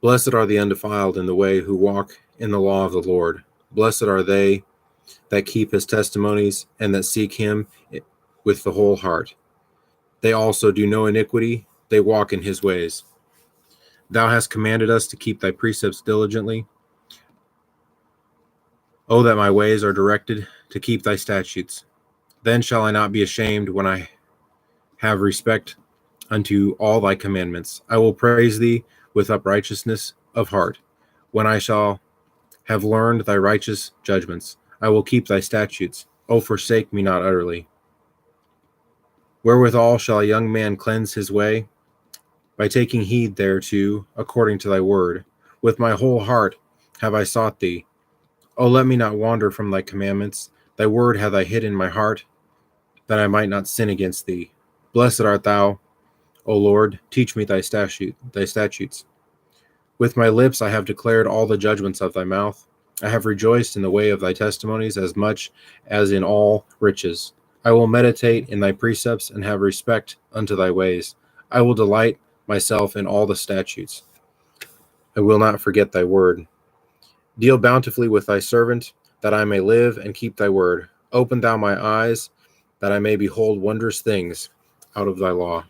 Blessed are the undefiled in the way who walk in the law of the Lord. Blessed are they that keep his testimonies and that seek him with the whole heart. They also do no iniquity, they walk in his ways. Thou hast commanded us to keep thy precepts diligently. Oh, that my ways are directed to keep thy statutes. Then shall I not be ashamed when I have respect unto all thy commandments. I will praise thee with uprightness of heart. When I shall have learned thy righteous judgments, I will keep thy statutes. O forsake me not utterly. Wherewithal shall a young man cleanse his way? By taking heed thereto, according to thy word. With my whole heart have I sought thee. O let me not wander from thy commandments. Thy word hath I hid in my heart, that I might not sin against thee. Blessed art thou, O Lord, teach me thy statutes. With my lips I have declared all the judgments of thy mouth. I have rejoiced in the way of thy testimonies as much as in all riches. I will meditate in thy precepts and have respect unto thy ways. I will delight myself in all the statutes. I will not forget thy word. Deal bountifully with thy servant, that I may live and keep thy word. Open thou my eyes, that I may behold wondrous things out of thy law.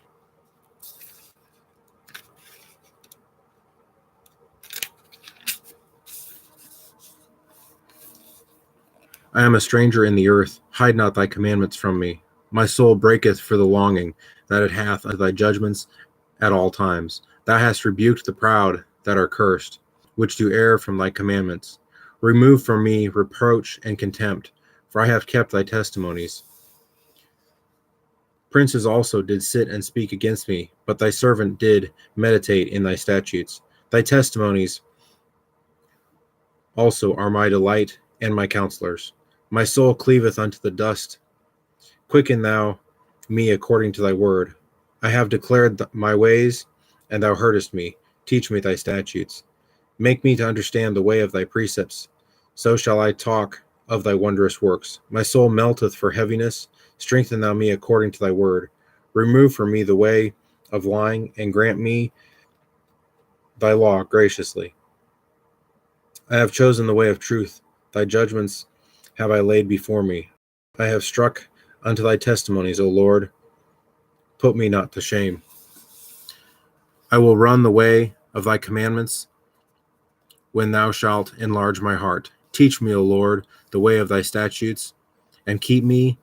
I am a stranger in the earth. Hide not thy commandments from me. My soul breaketh for the longing that it hath unto thy judgments at all times. Thou hast rebuked the proud that are cursed, which do err from thy commandments. Remove from me reproach and contempt, for I have kept thy testimonies. Princes also did sit and speak against me, but thy servant did meditate in thy statutes. Thy testimonies also are my delight and my counselors. My soul cleaveth unto the dust. Quicken thou me according to thy word. I have declared my ways, and thou heardest me. Teach me thy statutes. Make me to understand the way of thy precepts. So shall I talk of thy wondrous works. My soul melteth for heaviness. Strengthen thou me according to thy word. Remove from me the way of lying, and grant me thy law graciously. I have chosen the way of truth. Thy judgments have I laid before me. I have struck unto thy testimonies, O Lord. Put me not to shame. I will run the way of thy commandments when thou shalt enlarge my heart. Teach me, O Lord, the way of thy statutes, and keep me,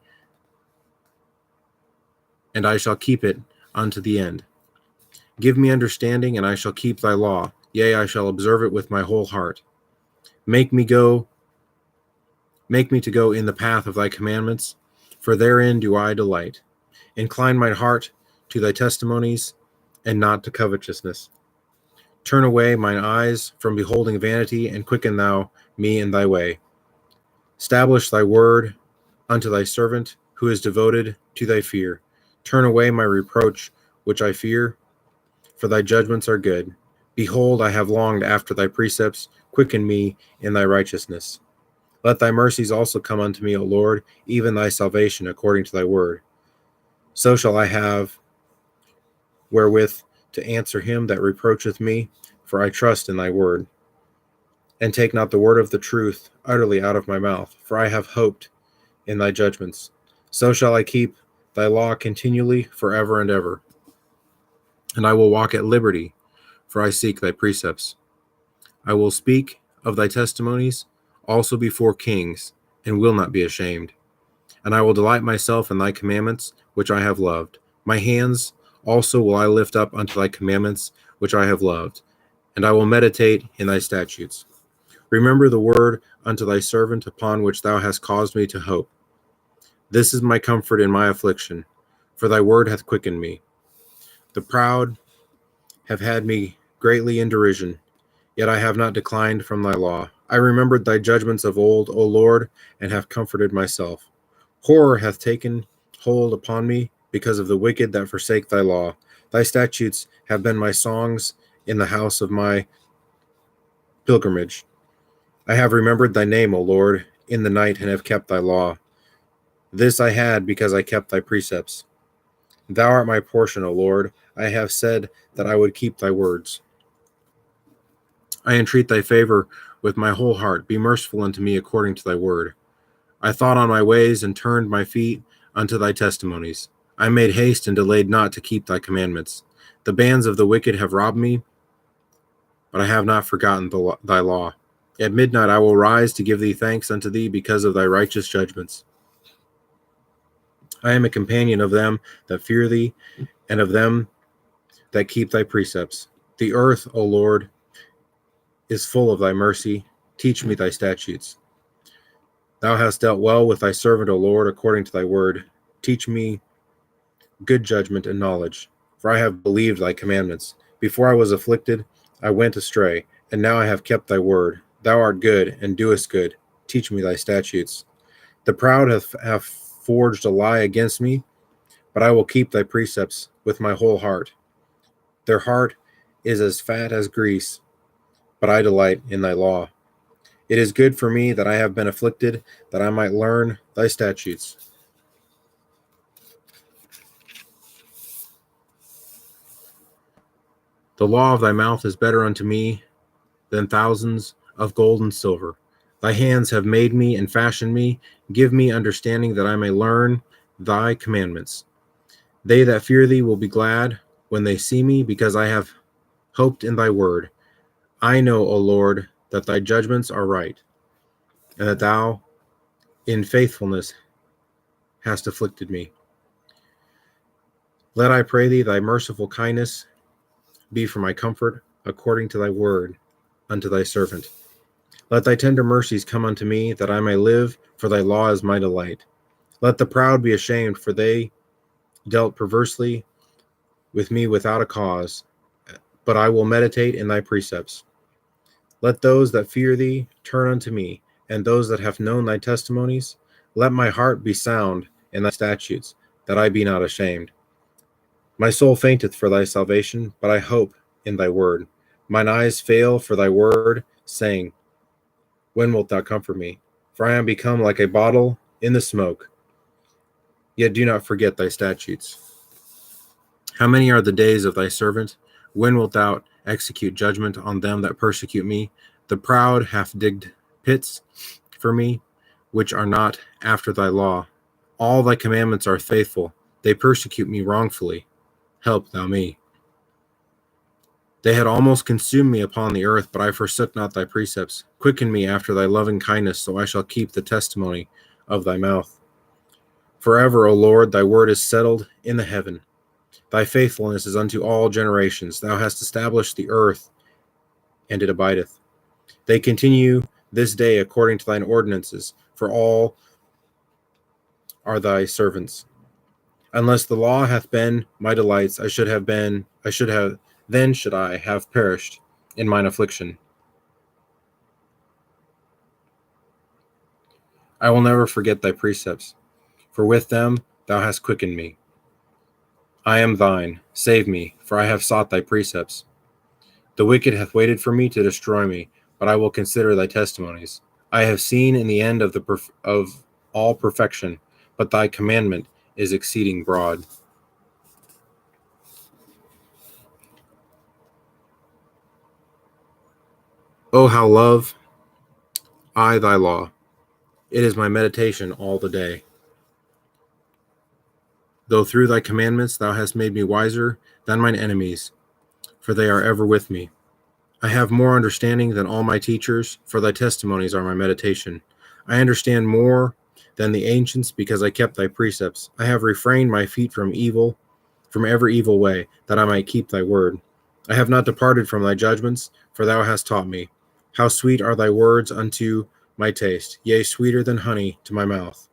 and I shall keep it unto the end. Give me understanding, and I shall keep thy law. Yea, I shall observe it with my whole heart. Make me to go in the path of thy commandments, for therein do I delight. Incline my heart to thy testimonies, and not to covetousness. Turn away mine eyes from beholding vanity, and quicken thou me in thy way. Establish thy word unto thy servant, who is devoted to thy fear. Turn away my reproach, which I fear, for thy judgments are good. Behold, I have longed after thy precepts. Quicken me in thy righteousness. Let thy mercies also come unto me, O Lord, even thy salvation according to thy word. So shall I have wherewith to answer him that reproacheth me, for I trust in thy word. And take not the word of the truth utterly out of my mouth, for I have hoped in thy judgments. So shall I keep thy law continually forever and ever. And I will walk at liberty, for I seek thy precepts. I will speak of thy testimonies also before kings, and will not be ashamed. And I will delight myself in thy commandments, which I have loved. My hands also will I lift up unto thy commandments, which I have loved, and I will meditate in thy statutes. Remember the word unto thy servant, upon which thou hast caused me to hope. This is my comfort in my affliction, for thy word hath quickened me. The proud have had me greatly in derision, yet I have not declined from thy law. I remembered thy judgments of old, O Lord, and have comforted myself. Horror hath taken hold upon me because of the wicked that forsake thy law. Thy statutes have been my songs in the house of my pilgrimage. I have remembered thy name, O Lord, in the night, and have kept thy law. This I had because I kept thy precepts. Thou art my portion, O Lord. I have said that I would keep thy words. I entreat thy favor with my whole heart. Be merciful unto me according to thy word. I thought on my ways and turned my feet unto thy testimonies. I made haste and delayed not to keep thy commandments. The bands of the wicked have robbed me, but I have not forgotten thy law. At midnight I will rise to give thee thanks unto thee because of thy righteous judgments. I am a companion of them that fear thee, and of them that keep thy precepts. The earth, O Lord, is full of thy mercy. Teach me thy statutes. Thou hast dealt well with thy servant, O Lord, according to thy word. Teach me good judgment and knowledge, for I have believed thy commandments. Before I was afflicted, I went astray, and now I have kept thy word. Thou art good, and doest good. Teach me thy statutes. The proud have forged a lie against me, but I will keep thy precepts with my whole heart. Their heart is as fat as grease, but I delight in thy law. It is good for me that I have been afflicted, that I might learn thy statutes. The law of thy mouth is better unto me than thousands of gold and silver. Thy hands have made me and fashioned me. Give me understanding that I may learn thy commandments. They that fear thee will be glad when they see me, because I have hoped in thy word. I know, O Lord, that thy judgments are right, and that thou in faithfulness hast afflicted me. Let, I pray thee, thy merciful kindness be for my comfort, according to thy word unto thy servant. Let thy tender mercies come unto me, that I may live, for thy law is my delight. Let the proud be ashamed, for they dealt perversely with me without a cause, but I will meditate in thy precepts. Let those that fear thee turn unto me, and those that have known thy testimonies. Let my heart be sound in thy statutes, that I be not ashamed. My soul fainteth for thy salvation, but I hope in thy word. Mine eyes fail for thy word, saying, when wilt thou comfort me? For I am become like a bottle in the smoke. Yet do not forget thy statutes. How many are the days of thy servant? When wilt thou execute judgment on them that persecute me? The proud hath digged pits for me, which are not after thy law. All thy commandments are faithful. They persecute me wrongfully. Help thou me. They had almost consumed me upon the earth, but I forsook not thy precepts. Quicken me after thy loving kindness, so I shall keep the testimony of thy mouth. Forever, O Lord, thy word is settled in the heaven. Thy faithfulness is unto all generations. Thou hast established the earth, and it abideth. They continue this day according to thine ordinances, for all are thy servants. Unless the law hath been my delights, then should I have perished in mine affliction. I will never forget thy precepts, for with them thou hast quickened me. I am thine. Save me, for I have sought thy precepts. The wicked hath waited for me to destroy me, but I will consider thy testimonies. I have seen in the end of all perfection, but thy commandment is exceeding broad. O how love I thy law! It is my meditation all the day. Though through thy commandments thou hast made me wiser than mine enemies, for they are ever with me. I have more understanding than all my teachers, for thy testimonies are my meditation. I understand more than the ancients, because I kept thy precepts. I have refrained my feet from every evil way, that I might keep thy word. I have not departed from thy judgments, for thou hast taught me. How sweet are thy words unto my taste, yea, sweeter than honey to my mouth.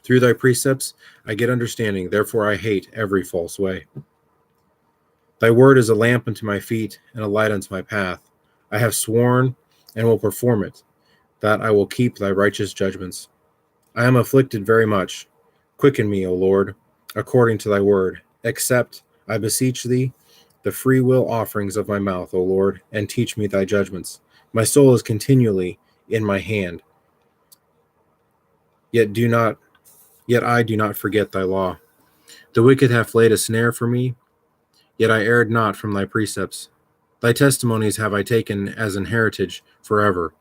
Through thy precepts I get understanding, therefore I hate every false way. Thy word is a lamp unto my feet, and a light unto my path. I have sworn, and will perform it, that I will keep thy righteous judgments. I am afflicted very much. Quicken me, O Lord, according to thy word. Accept, I beseech thee, the free will offerings of my mouth, O Lord, and teach me thy judgments. My soul is continually in my hand. Yet I do not forget thy law. The wicked hath laid a snare for me, yet I erred not from thy precepts. Thy testimonies have I taken as an heritage forever,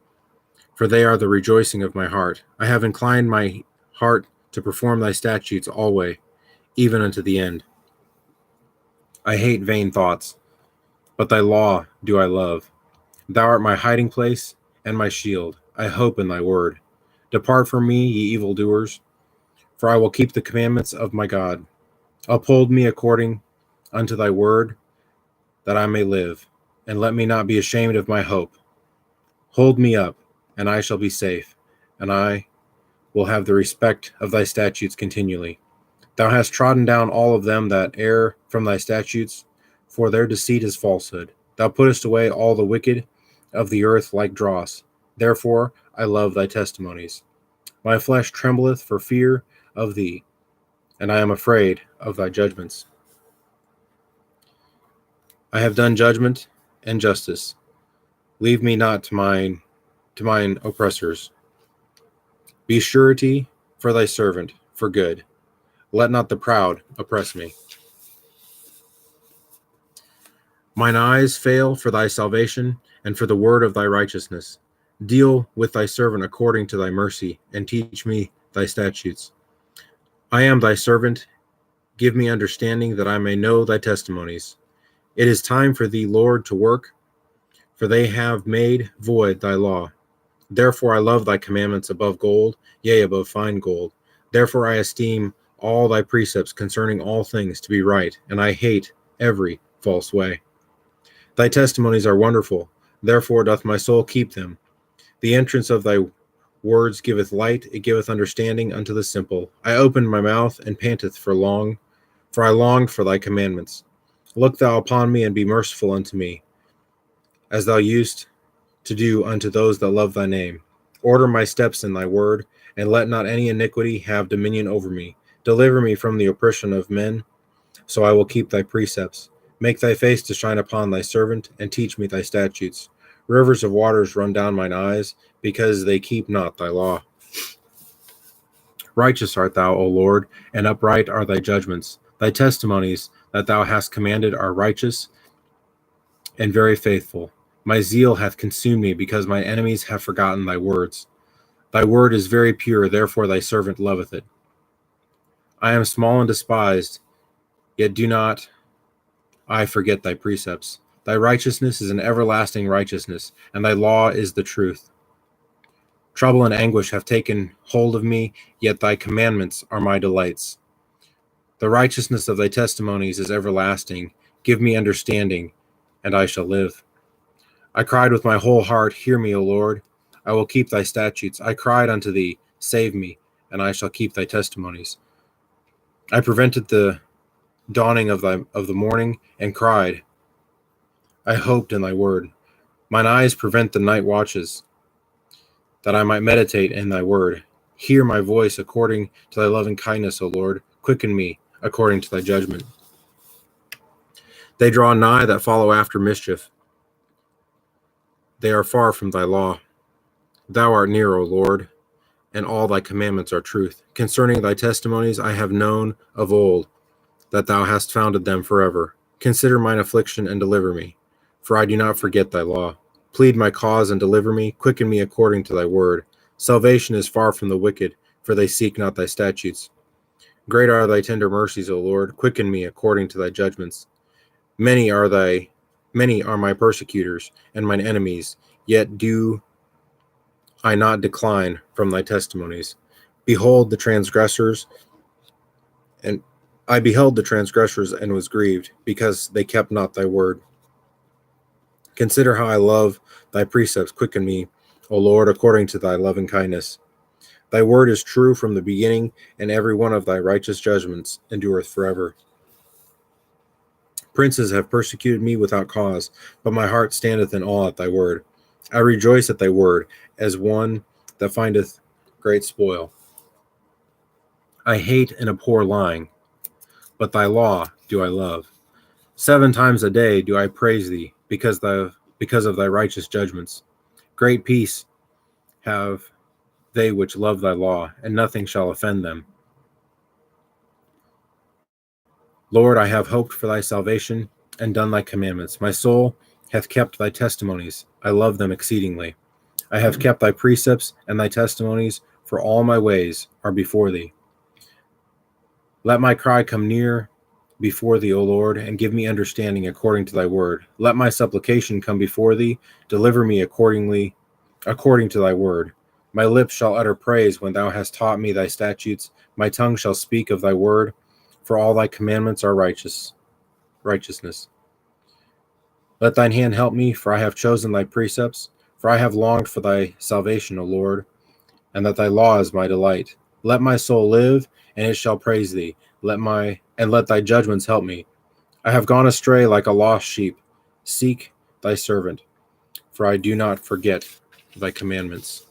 for they are the rejoicing of my heart. I have inclined my heart to perform thy statutes always, even unto the end. I hate vain thoughts, but thy law do I love. Thou art my hiding place and my shield. I hope in thy word. Depart from me, ye evildoers, for I will keep the commandments of my God. Uphold me according unto thy word, that I may live, and let me not be ashamed of my hope. Hold me up, and I shall be safe, and I will have the respect of thy statutes continually. Thou hast trodden down all of them that err from thy statutes, for their deceit is falsehood. Thou puttest away all the wicked of the earth like dross. Therefore I love thy testimonies. My flesh trembleth for fear of thee, and I am afraid of thy judgments. I have done judgment and justice. Leave me not to mine oppressors. Be surety for thy servant, for good. Let not the proud oppress me. Mine eyes fail for thy salvation and for the word of thy righteousness. Deal with thy servant according to thy mercy, and teach me thy statutes. I am thy servant. Give me understanding that I may know thy testimonies. It is time for thee, Lord, to work, for they have made void thy law. Therefore I love thy commandments above gold, yea, above fine gold. Therefore I esteem all thy precepts concerning all things to be right, and I hate every false way. Thy testimonies are wonderful, therefore doth my soul keep them. The entrance of thy words giveth light, it giveth understanding unto the simple. I opened my mouth and panteth for I longed for thy commandments. Look thou upon me and be merciful unto me, as thou used to do unto those that love thy name. Order my steps in thy word, and let not any iniquity have dominion over me. Deliver me from the oppression of men, so I will keep thy precepts. Make thy face to shine upon thy servant, and teach me thy statutes. Rivers of waters run down mine eyes, because they keep not thy law. Righteous art thou, O Lord, and upright are thy judgments. Thy testimonies that thou hast commanded are righteous and very faithful. My zeal hath consumed me, because my enemies have forgotten thy words. Thy word is very pure, therefore thy servant loveth it. I am small and despised, yet do not I forget thy precepts. Thy righteousness is an everlasting righteousness, and thy law is the truth. Trouble and anguish have taken hold of me, yet thy commandments are my delights. The righteousness of thy testimonies is everlasting. Give me understanding, and I shall live. I cried with my whole heart, hear me, O Lord. I will keep thy statutes. I cried unto thee, save me, and I shall keep thy testimonies. I prevented the dawning of the morning, and cried. I hoped in thy word. Mine eyes prevent the night watches, that I might meditate in thy word. Hear my voice according to thy loving kindness, O Lord. Quicken me according to thy judgment. They draw nigh that follow after mischief. They are far from thy law. Thou art near, O Lord, and all thy commandments are truth. Concerning thy testimonies I have known of old, that thou hast founded them forever. Consider mine affliction and deliver me, for I do not forget thy law. Plead my cause and deliver me. Quicken me according to thy word. Salvation is far from the wicked, for they seek not thy statutes. Great are thy tender mercies, O Lord. Quicken me according to thy judgments. Many are my persecutors and mine enemies, yet do I not decline from thy testimonies. Behold the transgressors, and I beheld the transgressors and was grieved, because they kept not thy word. Consider how I love thy precepts. Quicken me, O Lord, according to thy loving kindness. Thy word is true from the beginning, and every one of thy righteous judgments endureth forever. Princes have persecuted me without cause, but my heart standeth in awe at thy word. I rejoice at thy word, as one that findeth great spoil. I hate and abhor lying, but thy law do I love. 7 times a day do I praise thee, because of thy righteous judgments. Great peace have they which love thy law, and nothing shall offend them. Lord, I have hoped for thy salvation, and done thy commandments. My soul hath kept thy testimonies. I love them exceedingly. I have kept thy precepts and thy testimonies, for all my ways are before thee. Let my cry come near before thee, O Lord, and give me understanding according to thy word. Let my supplication come before thee. Deliver me according to thy word. My lips shall utter praise when thou hast taught me thy statutes. My tongue shall speak of thy word, for all thy commandments are righteousness. Let thine hand help me, for I have chosen thy precepts. For I have longed for thy salvation, O Lord, and that thy law is my delight. Let my soul live, and it shall praise thee. Let thy judgments help me. I have gone astray like a lost sheep. Seek thy servant, for I do not forget thy commandments.